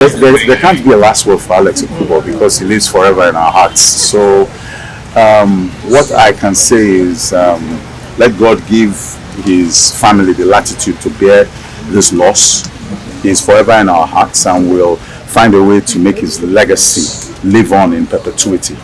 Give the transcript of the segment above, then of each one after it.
There can't be a last word for Alex Ekubo because he lives forever in our hearts. So, what I can say is let God give his family the latitude to bear this loss. He is forever in our hearts and will find a way to make his legacy live on in perpetuity.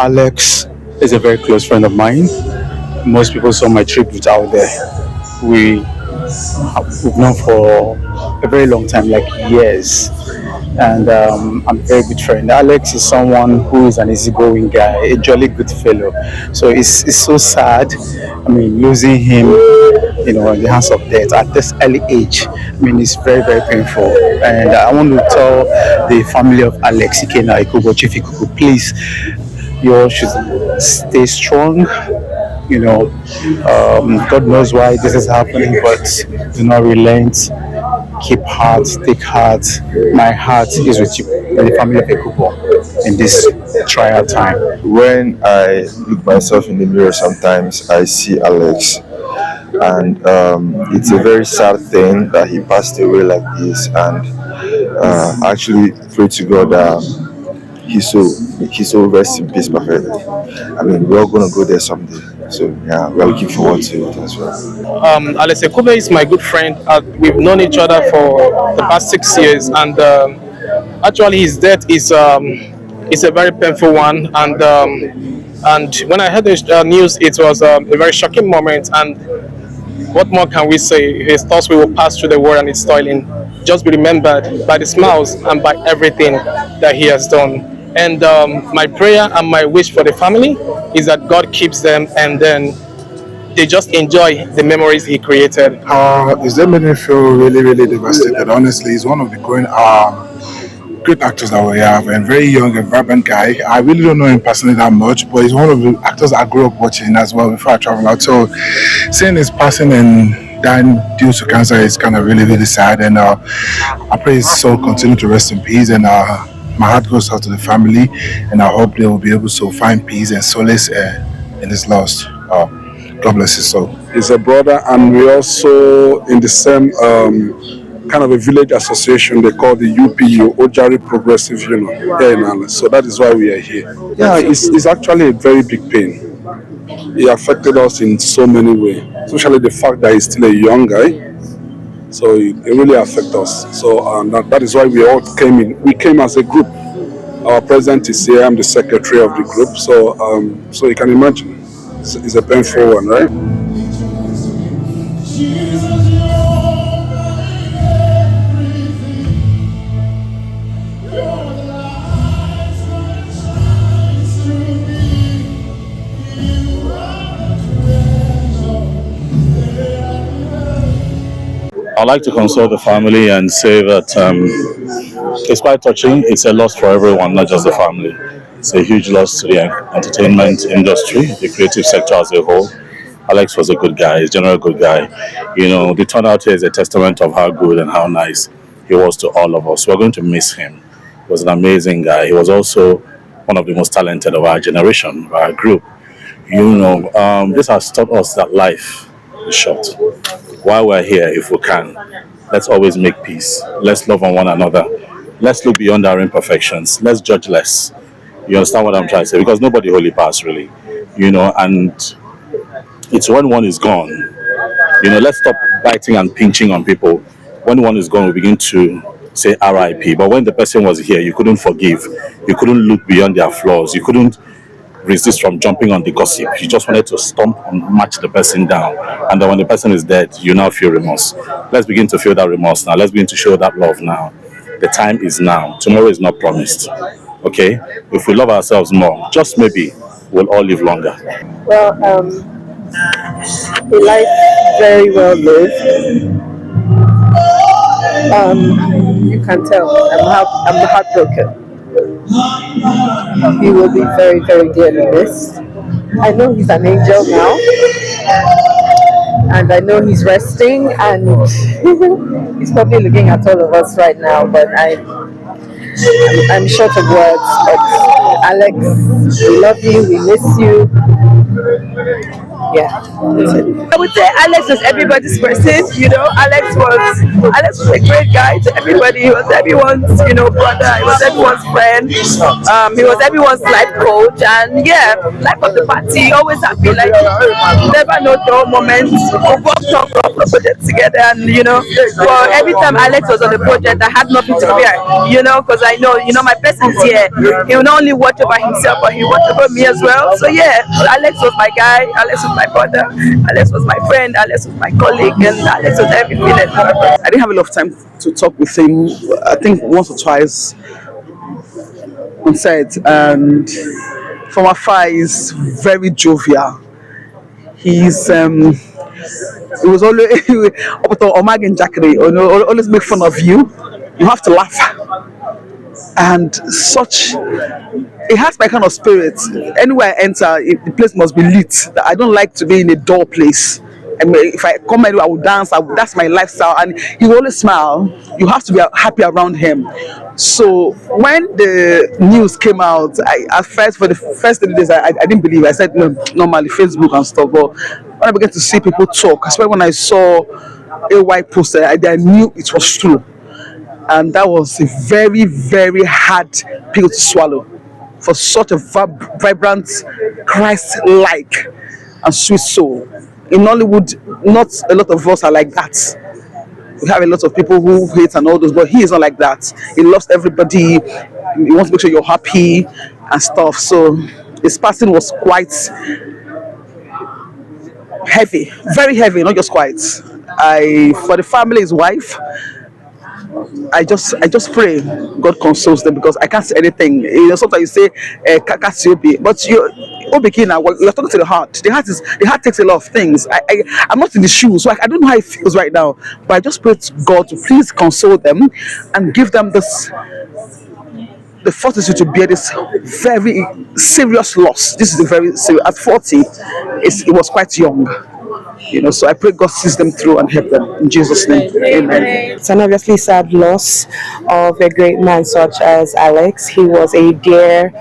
Alex is a very close friend of mine. Most people saw my tribute out there. We've known for a very long time, like years, and I'm a very good friend. Alex is someone who is an easygoing guy, a jolly good fellow. So it's so sad. I mean, losing him, in the hands of death at this early age. I mean, it's very, very painful. And I want to tell the family of Alex Ekubo IKUKU, please, you all should stay strong. God knows why this is happening, but do not relent. Keep heart, take heart. My heart is with you and the family of Ekubo in this trial time. When I look myself in the mirror, sometimes I see Alex, and it's a very sad thing that he passed away like this. And I actually pray to God that he so rest in peace perfectly. I mean, we're all gonna go there someday. So yeah, we're looking forward to it as well. Alex Ekubo is my good friend. We've known each other for the past 6 years, and actually his death is a very painful one. And when I heard the news, it was a very shocking moment. And what more can we say? His thoughts will pass through the world, and it's toiling. Just be remembered by the smiles and by everything that he has done. And my prayer and my wish for the family is that God keeps them, and then they just enjoy the memories he created. It's that made me feel really, really devastated. Honestly, he's one of the great actors that we have, and very young and vibrant guy. I really don't know him personally that much, but he's one of the actors I grew up watching as well before I traveled out. So seeing his passing and dying due to cancer is kind of really, really sad. And I pray his soul continue to rest in peace. And my heart goes out to the family, and I hope they will be able to find peace and solace in this loss. God bless his soul. He's a brother, and we also in the same kind of a village association they call the UPU, Ojari Progressive Union, here in Alice. So that is why we are here. Yeah, it's actually a very big pain. He affected us in so many ways, especially the fact that he's still a young guy. So it really affected us. So that is why we all came in. We came as a group. Our president is here. I'm the secretary of the group. So you can imagine, it's a painful one, right? I'd like to console the family and say that it's quite touching. It's a loss for everyone, not just the family. It's a huge loss to the entertainment industry, the creative sector as a whole. Alex was a good guy, a general good guy. The turnout here is a testament of how good and how nice he was to all of us. We're going to miss him. He was an amazing guy. He was also one of the most talented of our generation, of our group. This has taught us that life is short. While we're here, if we can, let's always make peace. Let's love on one another. Let's look beyond our imperfections. Let's judge less. You understand what I'm trying to say? Because nobody holy pass, really. And it's when one is gone. Let's stop biting and pinching on people. When one is gone, we begin to say RIP. But when the person was here, you couldn't forgive. You couldn't look beyond their flaws. You couldn't resist from jumping on the gossip. You just wanted to stomp and match the person down. And then when the person is dead, you now feel remorse. Let's begin to feel that remorse now. Let's begin to show that love now. The time is now. Tomorrow is not promised. Okay? If we love ourselves more, just maybe we'll all live longer. Well, a life very well lived. You can tell I'm heartbroken. He will be very, very dearly missed. I know he's an angel now, and I know he's resting, and he's probably looking at all of us right now. But I'm short of words. But Alex, we love you. We miss you. Yeah, that's it. I would say Alex was everybody's person. Alex was a great guy to everybody. He was everyone's, brother. He was everyone's friend. He was everyone's life coach, and life of the party. Always happy, like never no dull moments. We worked on projects together, and well, every time Alex was on the project, I had nothing to fear. Because I know, my person's here. He will not only watch over himself, but he watched over me as well. So Alex was my guy. Alex was my brother. Alex was my friend. Alex was my colleague, and Alex was everything. I didn't have a lot of time to talk with him. I think once or twice on set, and from afar, he's very jovial. He's it was always always make fun of you. You have to laugh, and it has my kind of spirit. Anywhere I enter, the place must be lit. I don't like to be in a dull place. I mean, if I come anywhere, I will dance. That's my lifestyle, and he will always smile. You have to be happy around him. So when the news came out, for the first 3 days, I didn't believe it. I said, no, normally Facebook and stuff. But when I began to see people talk, especially when I saw a white poster, I knew it was true. And that was a very, very hard pill to swallow for such a vibrant, Christ-like and sweet soul. In Hollywood, not a lot of us are like that. We have a lot of people who hate and all those, but he is not like that. He loves everybody. He wants to make sure you're happy and stuff. So his passing was quite heavy, very heavy, not just quite. For the family, his wife, I just pray God consoles them, because I can't say anything. Sometimes you say Kakasiobi, but you're talking to the heart. The heart takes a lot of things. I'm not in the shoes, so I don't know how it feels right now. But I just pray to God to please console them and give them the fortitude to bear this very serious loss. This is a very serious. At 40, it was quite young. So I pray God sees them through and help them in Jesus' name. Amen. It's an obviously sad loss of a great man such as Alex. He was a dear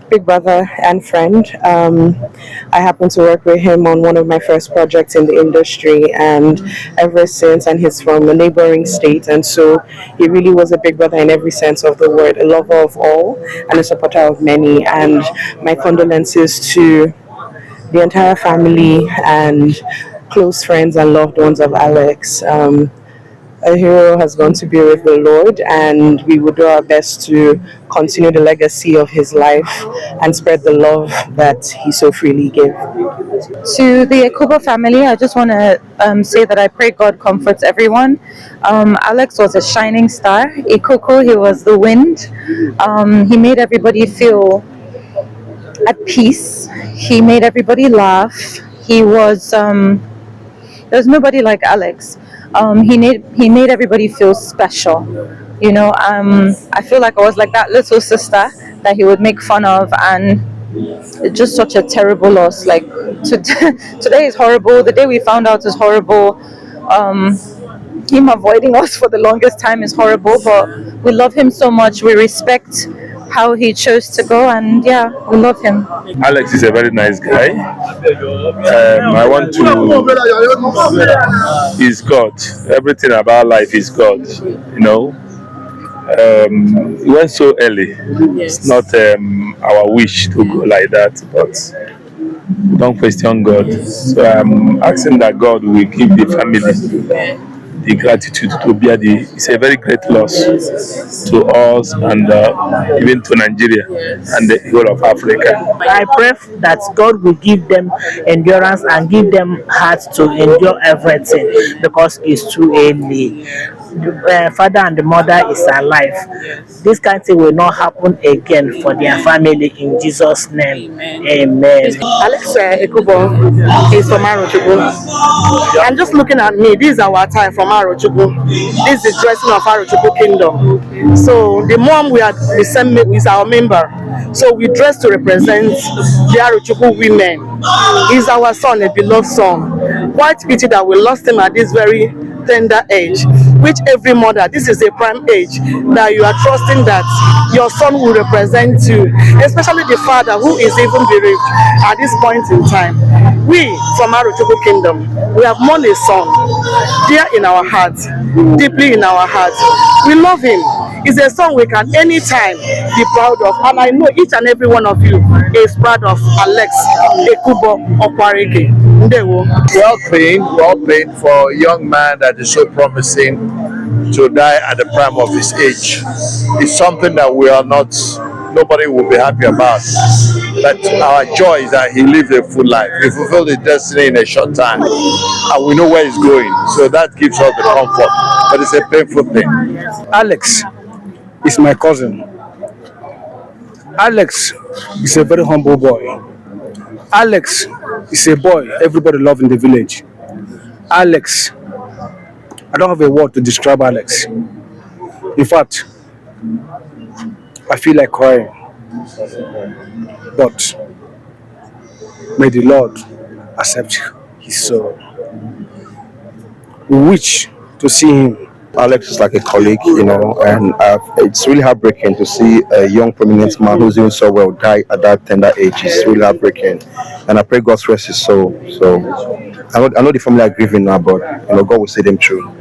big brother and friend. I happened to work with him on one of my first projects in the industry, and ever since, and he's from a neighboring state, and so he really was a big brother in every sense of the word, a lover of all and a supporter of many. And my condolences to the entire family and close friends and loved ones of Alex. A hero has gone to be with the Lord, and we will do our best to continue the legacy of his life and spread the love that he so freely gave. To the Ekubo family, I just want to say that I pray God comforts everyone. Alex was a shining star. Ekuku, he was the wind. He made everybody feel at peace. He made everybody laugh. He was... there's nobody like Alex. He made everybody feel special. I feel like I was like that little sister that he would make fun of, and It's just such a terrible loss. Like today is horrible. The day we found out is horrible. Um, him avoiding us for the longest time is horrible, but we love him so much. We respect how he chose to go, and yeah, we love him. Alex is a very nice guy. I want to. He's God. Everything about life is God. You know. He went so early. It's not our wish to go like that, but don't question God. So I'm asking that God will give the family the gratitude to bear it's a very great loss to us and even to Nigeria and the whole of Africa. I pray that God will give them endurance and give them heart to endure everything because it's too early. The father and the mother is alive. This kind of thing will not happen again for their family in Jesus' name. Amen. Alex Ekubo is from Arochukwu. And just looking at me, this is our time from Arochukwu. This is the dressing of Arochukwu Kingdom. So the mom we are the same is our member. So we dress to represent the Arochukwu women. He's our son, a beloved son. Quite pity that we lost him at this very tender age, which every mother, this is a prime age that you are trusting that your son will represent you, especially the father who is even bereaved at this point in time. We from Arochukwu Kingdom, we have mourned a son dear in our hearts, deeply in our hearts. We love him. It's a song we can anytime be proud of, and I know each and every one of you is proud of Alex Ekubo IKUKU. We're all praying for a young man that is so promising to die at the prime of his age. It's something that nobody will be happy about. But our joy is that he lived a full life. He fulfilled his destiny in a short time. And we know where he's going. So that gives us the comfort. But it's a painful thing. Alex is my cousin. Alex is a very humble boy. Alex is a boy everybody loves in the village. Alex, I don't have a word to describe Alex. In fact, I feel like crying. But may the Lord accept his soul. We wish to see him. Alex is like a colleague, and it's really heartbreaking to see a young prominent man who's doing so well die at that tender age. It's really heartbreaking, and I pray God's rest his soul. So I know the family are grieving now, but God will see them through.